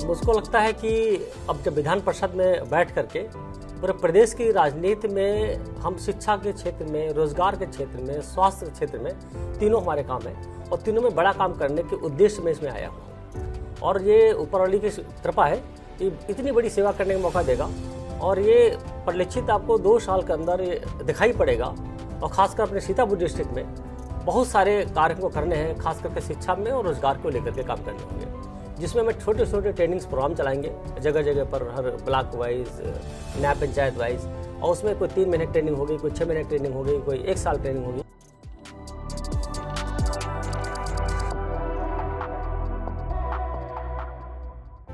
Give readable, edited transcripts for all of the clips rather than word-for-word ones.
मुझको लगता है कि अब जब विधान परिषद में बैठ करके पूरे प्रदेश की राजनीति में हम शिक्षा के क्षेत्र में, रोजगार के क्षेत्र में, स्वास्थ्य के क्षेत्र में तीनों हमारे काम है और तीनों में बड़ा काम करने के उद्देश्य में इसमें आया हूँ। और ये ऊपर वाली की कृपा है कि इतनी बड़ी सेवा करने का मौका देगा और ये परिलक्षित आपको 2 साल के अंदर ये दिखाई पड़ेगा। और ख़ासकर अपने सीतापुर डिस्ट्रिक्ट में बहुत सारे कार्य को करने हैं, खास करके शिक्षा में और रोजगार को लेकर के काम करने होंगे, जिसमें हम छोटे छोटे ट्रेनिंग्स प्रोग्राम चलाएंगे जगह जगह पर, हर ब्लॉक वाइज, नया पंचायत वाइज। और उसमें कोई 3 महीने ट्रेनिंग होगी, कोई 6 महीने ट्रेनिंग होगी, कोई 1 साल ट्रेनिंग होगी।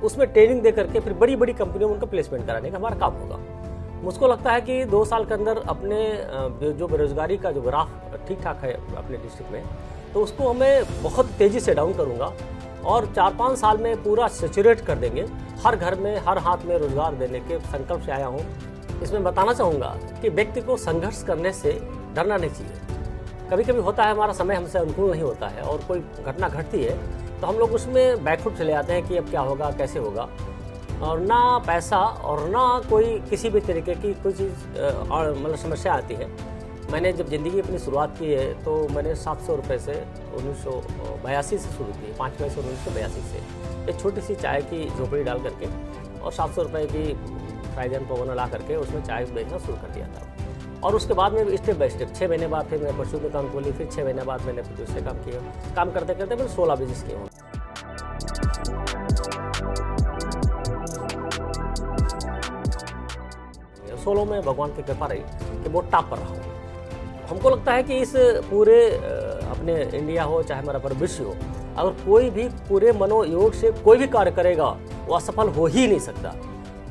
उसमें ट्रेनिंग दे करके फिर बड़ी बड़ी कंपनियों में उनको प्लेसमेंट कराने का हमारा काम होगा। मुझको लगता है कि 2 साल के अंदर अपने जो बेरोजगारी का जो ग्राफ ठीक ठाक है अपने डिस्ट्रिक्ट में, तो उसको हमें बहुत तेज़ी से डाउन करूँगा और 4-5 साल में पूरा सैचुरेट कर देंगे। हर घर में, हर हाथ में रोजगार देने के संकल्प से आया हूँ। इसमें बताना चाहूँगा कि व्यक्ति को संघर्ष करने से डरना नहीं चाहिए। कभी कभी होता है हमारा समय हमसे अनुकूल नहीं होता है और कोई घटना घटती है तो हम लोग उसमें बैकफुट चले जाते हैं कि अब क्या होगा, कैसे होगा, और ना पैसा और ना कोई किसी भी तरीके की कोई चीज़ मतलब समस्या आती है। मैंने जब ज़िंदगी अपनी शुरुआत की है तो मैंने 700 रुपये से 1982 से शुरू की, 5 मई से 1982 से एक छोटी सी चाय की झोपड़ी डाल करके और 700 रुपये की फ्राइजन पवन ला करके उसमें चाय बेचना शुरू कर दिया था। और उसके बाद में स्टेप बाय स्टेप 6 महीने बाद फिर मैंने परचून दुकान खोली, फिर 6 महीने बाद मैंने दूसरे काम किया। काम करते करते मैंने 16 बिजनेस किए हूँ। सोलो में भगवान की कृपा रही कि वो टॉप पर रहा हूँ। हमको लगता है कि इस पूरे अपने इंडिया हो चाहे हमारा पर विश्व हो, अगर कोई भी पूरे मनोयोग से कोई भी कार्य करेगा वो असफल हो ही नहीं सकता।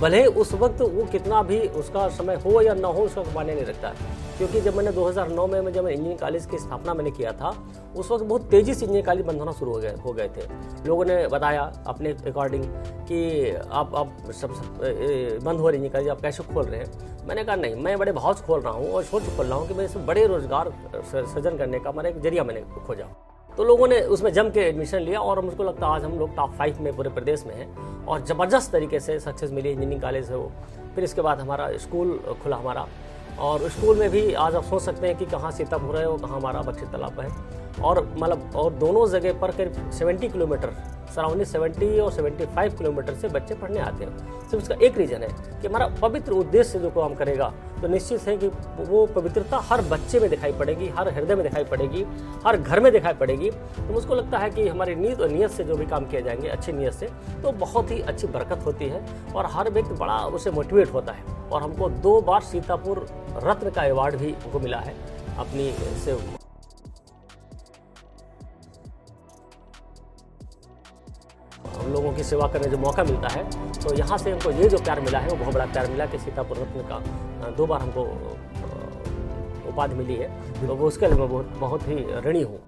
भले उस वक्त वो कितना भी उसका समय हो या ना हो उसका मायने नहीं रखता। क्योंकि जब मैंने 2009 में जब इंजीनियरिंग कॉलेज की स्थापना मैंने किया था, उस वक्त बहुत तेज़ी से इंजीनियरिंग कॉलेज बंद होना शुरू हो गए थे। लोगों ने बताया अपने अकॉर्डिंग कि आप सब बंद हो रही इंजीनियरिंग कॉलेज, आप कैसे खोल रहे हैं। मैंने कहा नहीं, मैं बड़े भाव से खोल रहा हूँ और सोच खोल रहा हूँ कि मैं इसमें बड़े रोजगार सृजन करने का हमारा एक जरिया मैंने खोजा। तो लोगों ने उसमें जम के एडमिशन लिया और मुझको लगता है आज हम लोग टॉप 5 में पूरे प्रदेश में हैं और ज़बरदस्त तरीके से सक्सेस मिली। इंजीनियरिंग कॉलेज है वो, फिर इसके बाद हमारा स्कूल खुला हमारा, और स्कूल में भी आज आप सोच सकते हैं कि कहाँ सीतापुर है और कहाँ हमारा बख्शी तालाब है। और मतलब और दोनों जगह पर करीब 70 किलोमीटर, सराउंडिंग 70 और 75 किलोमीटर से बच्चे पढ़ने आते हैं। सिर्फ उसका एक रीज़न है कि हमारा पवित्र उद्देश्य से जो काम करेगा तो निश्चित है कि वो पवित्रता हर बच्चे में दिखाई पड़ेगी, हर हृदय में दिखाई पड़ेगी, हर घर में दिखाई पड़ेगी। तो मुझको लगता है कि हमारी नीयत और नियत से जो भी काम किए जाएंगे अच्छी नीयत से, तो बहुत ही अच्छी बरकत होती है और हर व्यक्ति बड़ा उसे मोटिवेट होता है। और हमको 2 बार सीतापुर रत्न का अवार्ड भी हमको मिला है अपनी से। हम लोगों की सेवा करने जो मौका मिलता है तो यहाँ से हमको ये जो प्यार मिला है वो बहुत बड़ा प्यार मिला कि सीतापुर रत्न का 2 बार हमको उपाधि मिली है। तो वो उसके लिए मैं बहुत ही ऋणी हूँ।